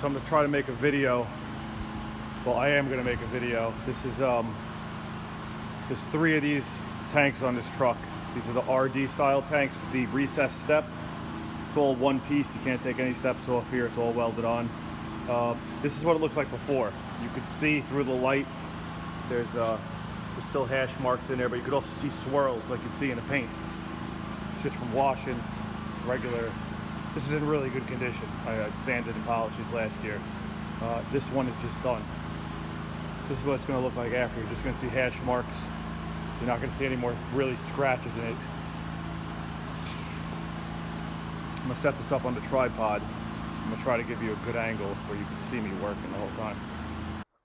so I'm gonna try to make a video. Well, I am gonna make a video. This is there's 3 of these tanks on this truck. These are the RD style tanks, the recessed step. It's all one piece. You can't take any steps off here. It's all welded on. This is what it looks like before. You could see through the light. There's still hash marks in there, but you could also see swirls like you'd see in the paint. It's just from washing. It's regular. This is in really good condition. I sanded and polished it last year. This one is just done. This is what it's going to look like after. You're just going to see hash marks. You're not going to see any more really scratches in it. I'm going to set this up on the tripod. I'm going to try to give you a good angle where you can see me working the whole time.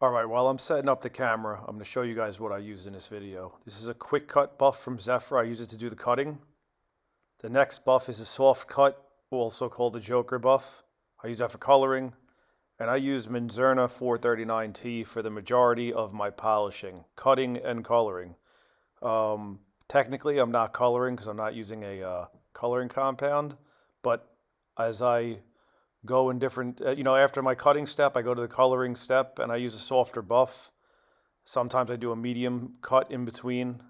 Alright, while I'm setting up the camera, I'm going to show you guys what I used in this video. This is a quick cut buff from Zephyr. I use it to do the cutting. The next buff is a soft cut, also called the Joker buff. I use that for coloring. And I use Menzerna 439T for the majority of my polishing, cutting and coloring. Technically, I'm not coloring because I'm not using a coloring compound. But as I go in different, after my cutting step, I go to the coloring step and I use a softer buff. Sometimes I do a medium cut in between,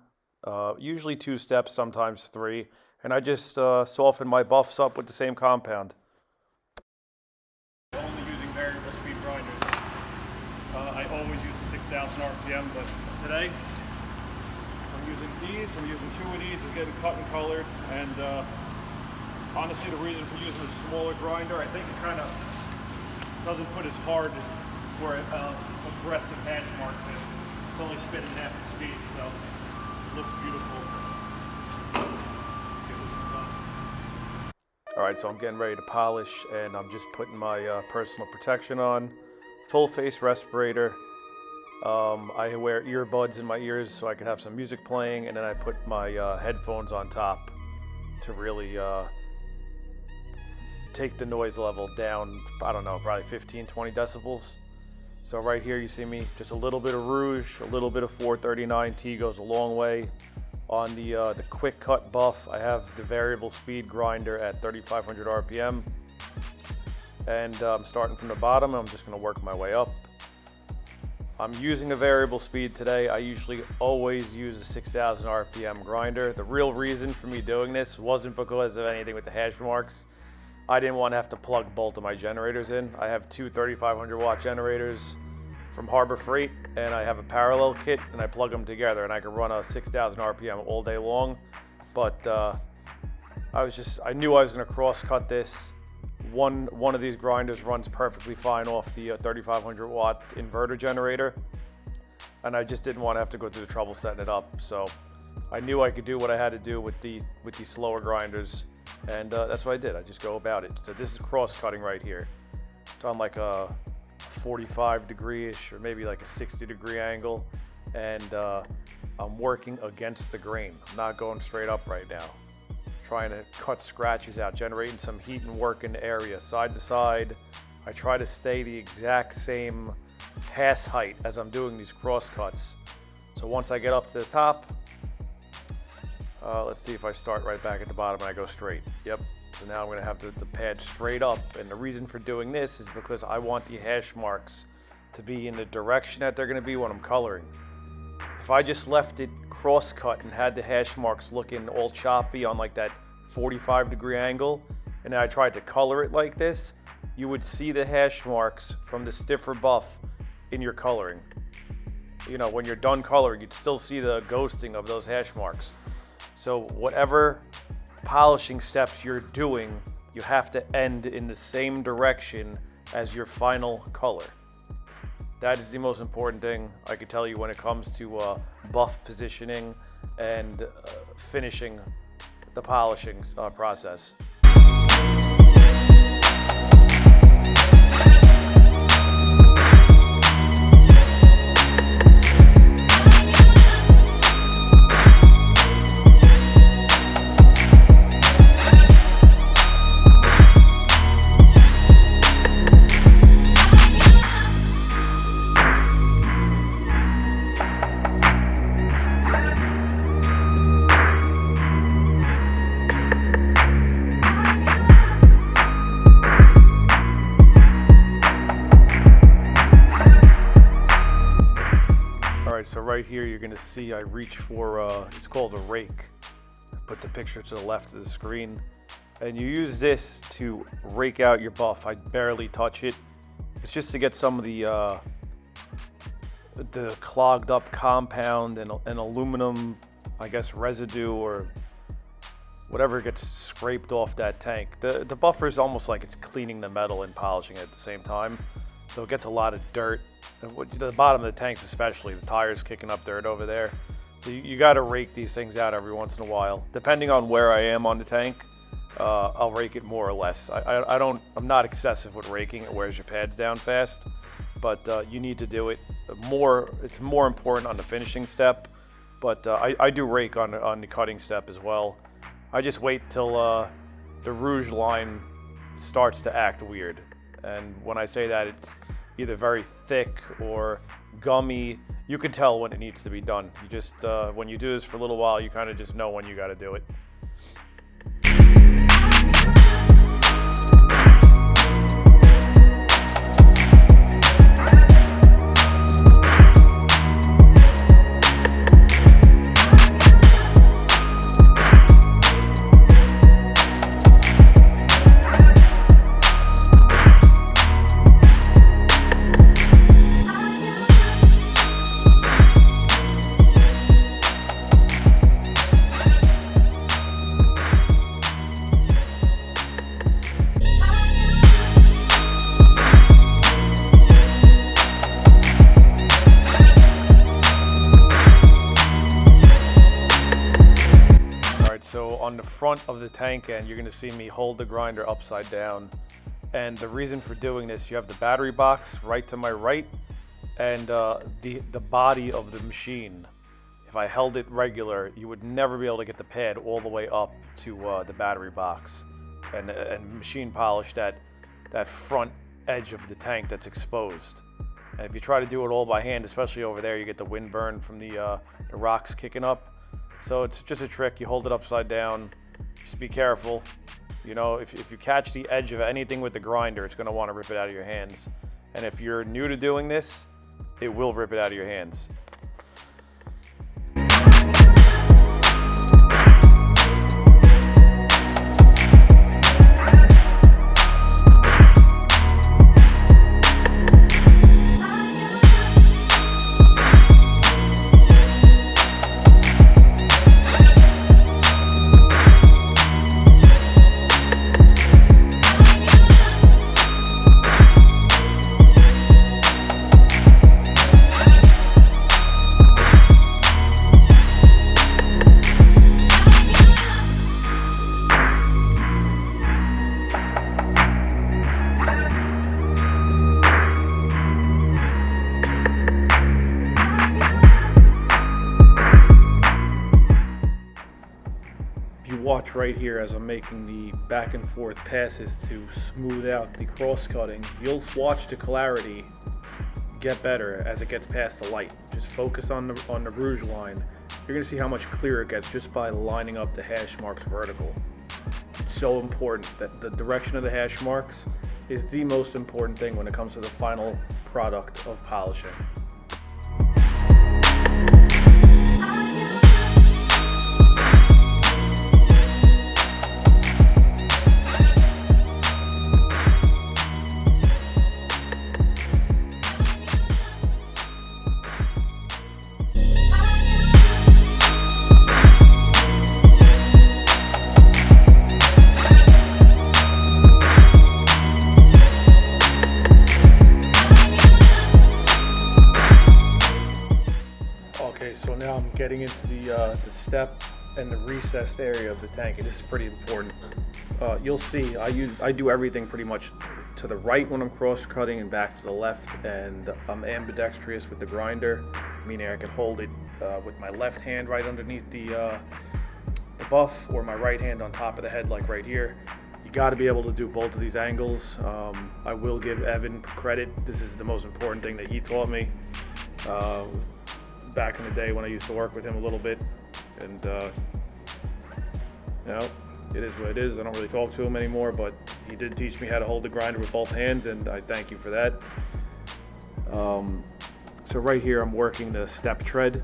usually 2 steps, sometimes 3. And I just soften my buffs up with the same compound. Only using variable speed grinders. I always use a 6,000 RPM, but today I'm using these. I'm using 2 of these. It's getting cut and colored. And honestly, the reason for using a smaller grinder, I think it kind of doesn't put as hard for aggressive hash marks in. It's only spinning half the speed, so it looks beautiful. Let's get this one done. Alright, so I'm getting ready to polish, and I'm just putting my personal protection on. Full face respirator. I wear earbuds in my ears so I can have some music playing, and then I put my headphones on top to really take the noise level down, I don't know, probably 15, 20 decibels. So right here you see me, just a little bit of rouge, a little bit of 439T goes a long way. On the quick cut buff, I have the variable speed grinder at 3,500 RPM. And I'm starting from the bottom, I'm just gonna work my way up. I'm using a variable speed today. I usually always use a 6,000 RPM grinder. The real reason for me doing this wasn't because of anything with the hash marks. I didn't want to have to plug both of my generators in. I have 2 3,500 watt generators from Harbor Freight, and I have a parallel kit, and I plug them together, and I can run a 6,000 RPM all day long. But I knew I was going to cross cut this. One of these grinders runs perfectly fine off the 3,500 watt inverter generator, and I just didn't want to have to go through the trouble setting it up. So I knew I could do what I had to do with these slower grinders. And that's what I did. I just go about it. So this is cross cutting right here. It's on like a 45 degree-ish or maybe like a 60 degree angle. And I'm working against the grain. I'm not going straight up right now. Trying to cut scratches out, generating some heat and work in the area, side to side. I try to stay the exact same pass height as I'm doing these cross cuts. So once I get up to the top, let's see if I start right back at the bottom and I go straight. Yep. So now I'm going to have the pad straight up. And the reason for doing this is because I want the hash marks to be in the direction that they're going to be when I'm coloring. If I just left it cross cut and had the hash marks looking all choppy on like that 45 degree angle, and then I tried to color it like this, you would see the hash marks from the stiffer buff in your coloring. You know, when you're done coloring, you'd still see the ghosting of those hash marks. So whatever polishing steps you're doing, you have to end in the same direction as your final color. That is the most important thing I could tell you when it comes to buff positioning and finishing the polishing process. Alright, so right here you're going to see I reach for, it's called a rake. Put the picture to the left of the screen. And you use this to rake out your buff. I barely touch it. It's just to get some of the clogged up compound and aluminum, I guess, residue or whatever gets scraped off that tank. The buffer is almost like it's cleaning the metal and polishing it at the same time. So it gets a lot of dirt. The bottom of the tanks especially, the tires kicking up dirt over there. So you got to rake these things out every once in a while. Depending on where I am on the tank, I'll rake it more or less. I'm not excessive with raking. It wears your pads down fast, but you need to do it more. It's more important on the finishing step, but I do rake on the cutting step as well. I just wait till the rouge line starts to act weird. And when I say that, it's either very thick or gummy. You can tell when it needs to be done. You just, when you do this for a little while, you kind of just know when you got to do it. So on the front of the tank end, you're going to see me hold the grinder upside down. And the reason for doing this, you have the battery box right to my right and the body of the machine. If I held it regular, you would never be able to get the pad all the way up to the battery box and machine polish that front edge of the tank that's exposed. And if you try to do it all by hand, especially over there, you get the wind burn from the rocks kicking up. So it's just a trick. You hold it upside down. Just be careful. You know, if you catch the edge of anything with the grinder, it's going to want to rip it out of your hands. And if you're new to doing this, it will rip it out of your hands. Watch right here as I'm making the back and forth passes to smooth out the cross cutting. You'll watch the clarity get better as it gets past the light. Just focus on the rouge line. You're gonna see how much clearer it gets just by lining up the hash marks vertical. It's so important that the direction of the hash marks is the most important thing when it comes to the final product of polishing. So now I'm getting into the step and the recessed area of the tank, and this is pretty important. You'll see I do everything pretty much to the right when I'm cross cutting and back to the left, and I'm ambidextrous with the grinder, meaning I can hold it with my left hand right underneath the buff, or my right hand on top of the head like right here. You got to be able to do both of these angles. I will give Evan credit. This is the most important thing that he taught me back in the day when I used to work with him a little bit. And you know, it is what it is. I don't really talk to him anymore, but he did teach me how to hold the grinder with both hands, and I thank you for that. So right here I'm working the step tread,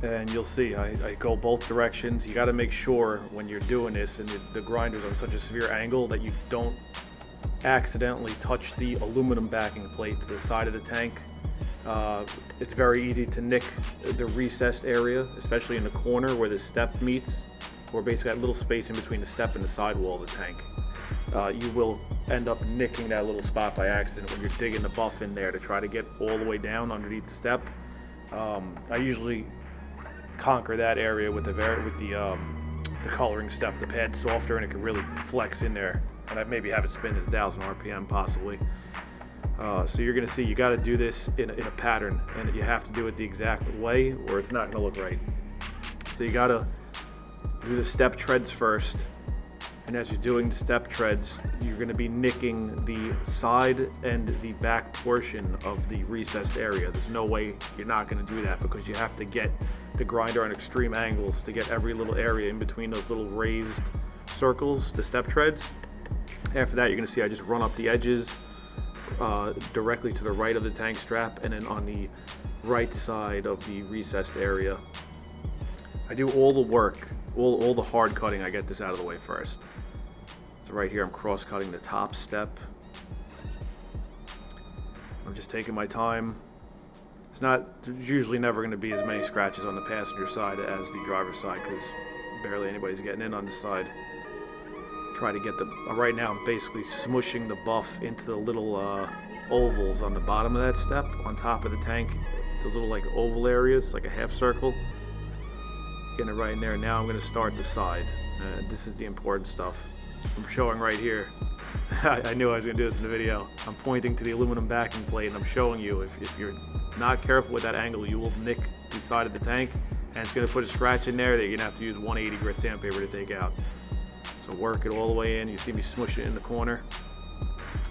and you'll see I go both directions. You got to make sure when you're doing this and the grinder's on such a severe angle that you don't accidentally touch the aluminum backing plate to the side of the tank. It's very easy to nick the recessed area, especially in the corner where the step meets, or basically that little space in between the step and the sidewall of the tank. You will end up nicking that little spot by accident when you're digging the buff in there to try to get all the way down underneath the step. I usually conquer that area with the coloring step. The pad's softer and it can really flex in there, and I maybe have it spin at 1,000 RPM possibly. So you're going to see you got to do this in a pattern, and you have to do it the exact way or it's not going to look right. So you got to do the step treads first, and as you're doing the step treads, you're going to be nicking the side and the back portion of the recessed area. There's no way you're not going to do that, because you have to get the grinder on extreme angles to get every little area in between those little raised circles, the step treads. After that, you're going to see I just run up the edges directly to the right of the tank strap, and then on the right side of the recessed area. I do all the work, all the hard cutting. I get this out of the way first. So right here I'm cross cutting the top step. I'm just taking my time. There's usually never going to be as many scratches on the passenger side as the driver's side, because barely anybody's getting in on this side. Try to get right now I'm basically smushing the buff into the little ovals on the bottom of that step on top of the tank. Those little like oval areas, like a half circle. Getting it right in there. Now I'm going to start the side. This is the important stuff. I'm showing right here. I knew I was going to do this in the video. I'm pointing to the aluminum backing plate, and I'm showing you if you're not careful with that angle, you will nick the side of the tank, and it's going to put a scratch in there that you're going to have to use 180 grit sandpaper to take out. So work it all the way in. You see me smush it in the corner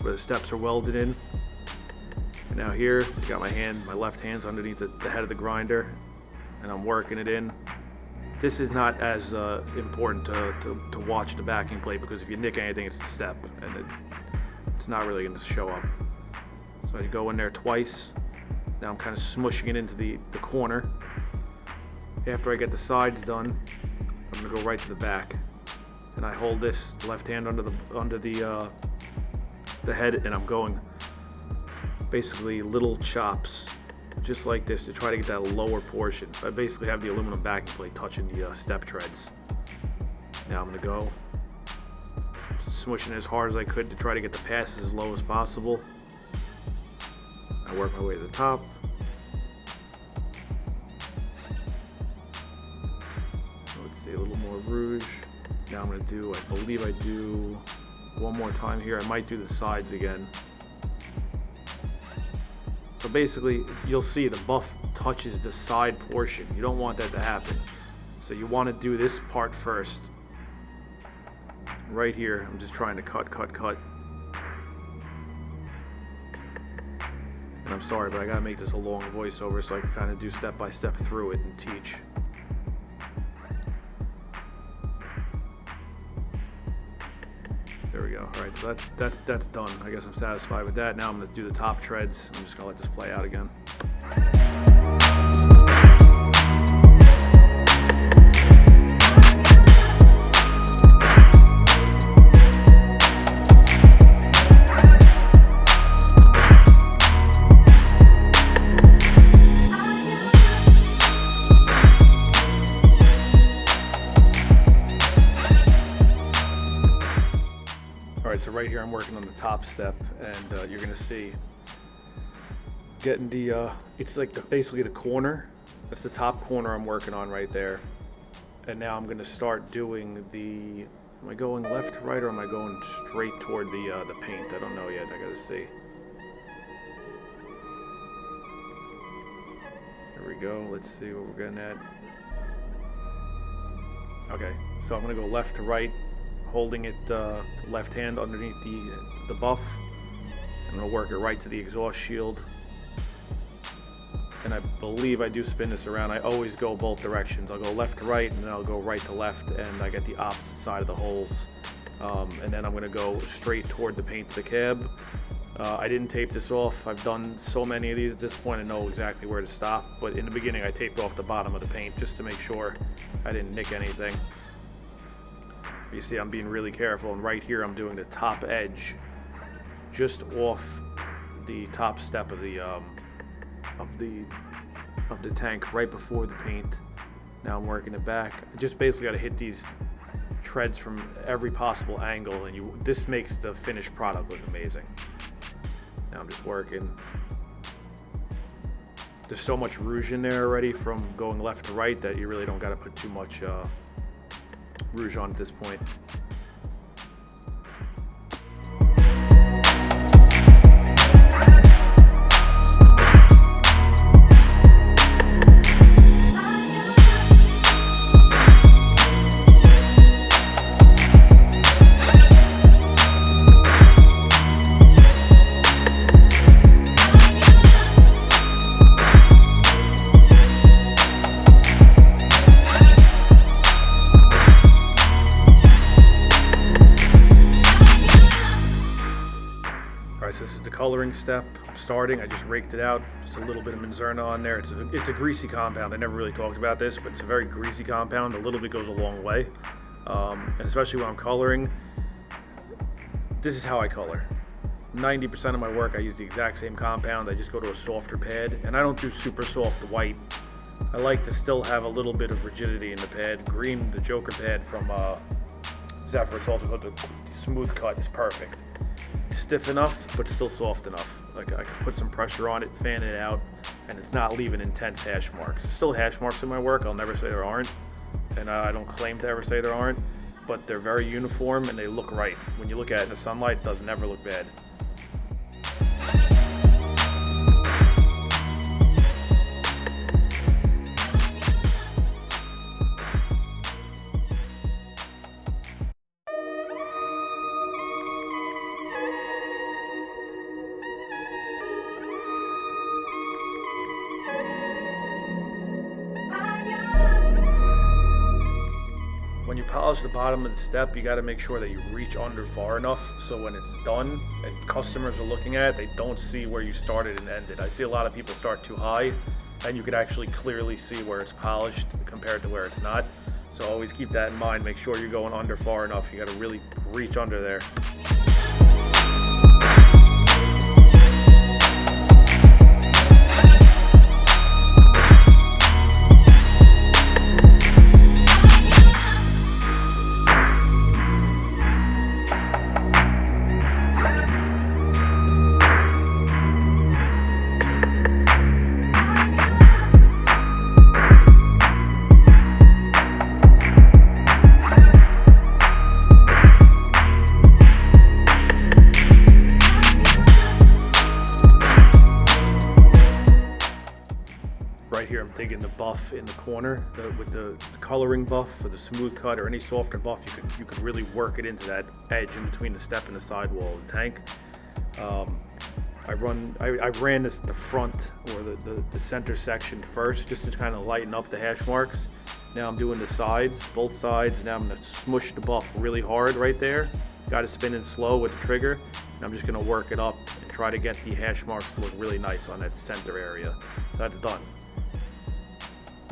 where the steps are welded in. And now here, I got my left hand's underneath the head of the grinder, and I'm working it in. This is not as important to watch the backing plate, because if you nick anything, it's the step, and it's not really going to show up. So I go in there twice. Now I'm kind of smushing it into the corner. After I get the sides done, I'm going to go right to the back. And I hold this left hand under the head, and I'm going basically little chops, just like this, to try to get that lower portion. So I basically have the aluminum backing plate touching the step treads. Now I'm going to go smushing it as hard as I could to try to get the passes as low as possible. I work my way to the top. Let's see, a little more rouge. Now I'm going to do, I believe I do one more time here. I might do the sides again. So basically, you'll see the buff touches the side portion. You don't want that to happen. So you want to do this part first. Right here, I'm just trying to cut. And I'm sorry, but I gotta make this a long voiceover so I can kind of do step by step through it and teach. There we go. All right, so that's done. I guess I'm satisfied with that. Now I'm gonna do the top treads. I'm just gonna let this play out again. Alright, so right here I'm working on the top step, and you're going to see getting the, it's like basically the corner. That's the top corner I'm working on right there. And now I'm going to start doing the, am I going left to right, or am I going straight toward the paint? I don't know yet, I got to see. Here we go, let's see what we're getting at. Okay, so I'm going to go left to right, holding it left hand underneath the buff. I'm going to work it right to the exhaust shield. And I believe I do spin this around. I always go both directions. I'll go left to right, and then I'll go right to left, and I get the opposite side of the holes. And then I'm going to go straight toward the paint to the cab. I didn't tape this off. I've done so many of these at this point I know exactly where to stop, but in the beginning I taped off the bottom of the paint just to make sure I didn't nick anything. You see I'm being really careful, and right here I'm doing the top edge just off the top step of the tank right before the paint. Now I'm working it back. I just basically got to hit these treads from every possible angle, and this makes the finished product look amazing. Now I'm just working. There's so much rouge in there already from going left to right that you really don't got to put too much rouge on at this point. This is the coloring step. I'm starting. I just raked it out. Just a little bit of Menzerna on there. It's a greasy compound. I never really talked about this, but it's a very greasy compound. A little bit goes a long way, and especially when I'm coloring. This is how I color. 90% of my work I use the exact same compound. I just go to a softer pad, and I don't do super soft white. I like to still have a little bit of rigidity in the pad. Green, the Joker pad from Zephyr, it's also called the smooth cut, is perfect. Stiff enough, but still soft enough. Like I can put some pressure on it, fan it out, and it's not leaving intense hash marks. There's still hash marks in my work. I'll never say there aren't, and I don't claim to ever say there aren't, but they're very uniform and they look right. When you look at it in the sunlight, it doesn't ever look bad. When you polish the bottom of the step, you got to make sure that you reach under far enough so when it's done and customers are looking at it, they don't see where you started and ended. I see a lot of people start too high, and you could actually clearly see where it's polished compared to where it's not. So always keep that in mind. Make sure you're going under far enough. You got to really reach under there. Right here, I'm digging the buff in the corner with the coloring buff for the smooth cut or any softer buff. You could really work it into that edge in between the step and the sidewall of the tank. I ran the front or the center section first just to kind of lighten up the hash marks. Now I'm doing the sides, both sides. Now I'm going to smush the buff really hard right there. Got to spin in slow with the trigger. And I'm just going to work it up and try to get the hash marks to look really nice on that center area. So that's done.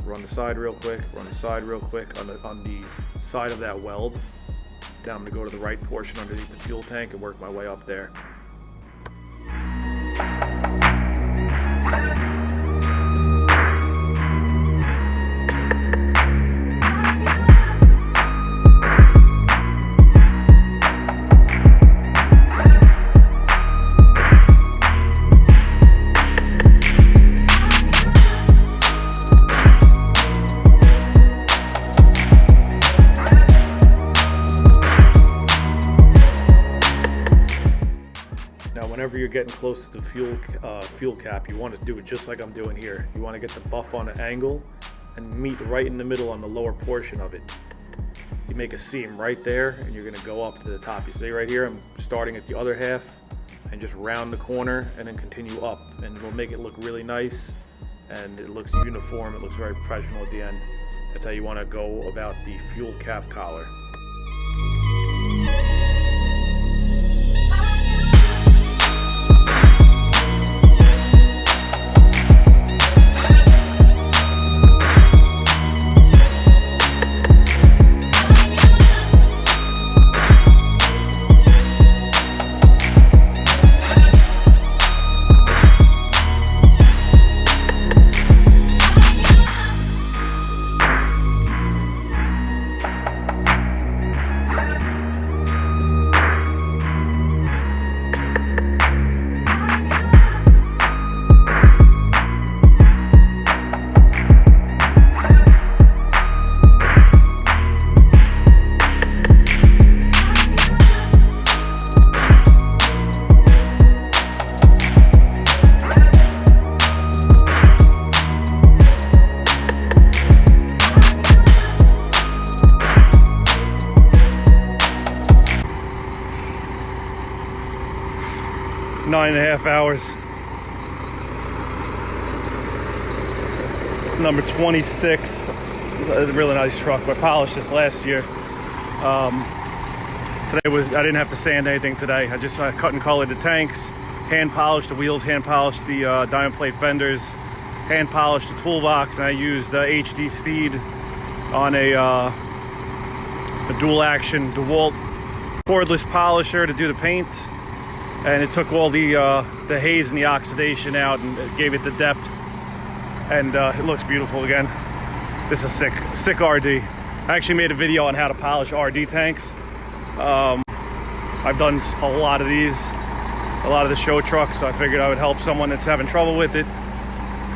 Run the side real quick, run the side real quick on the side of that weld. Then I'm going to go to the right portion underneath the fuel tank and work my way up there. Whenever you're getting close to the fuel cap, you want to do it just like I'm doing here. You want to get the buff on an angle and meet right in the middle on the lower portion of it. You make a seam right there, and you're going to go up to the top. You see right here, I'm starting at the other half and just round the corner and then continue up, and it'll make it look really nice and it looks uniform. It looks very professional at the end. That's how you want to go about the fuel cap collar. 9.5 hours. Number 26. It's a really nice truck. I polished this last year. Today I didn't have to sand anything today. I just cut and colored the tanks, hand polished the wheels, hand polished the diamond plate fenders, hand polished the toolbox, and I used HD Speed on a dual action Dewalt cordless polisher to do the paint, and it took all the haze and the oxidation out and it gave it the depth, and it looks beautiful again. This is sick RD. I actually made a video on how to polish RD tanks. I've done a lot of these, a lot of the show trucks, so I figured I would help someone that's having trouble with it,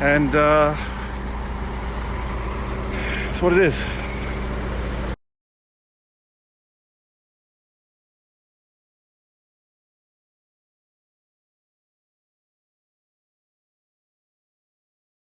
and it's what it is.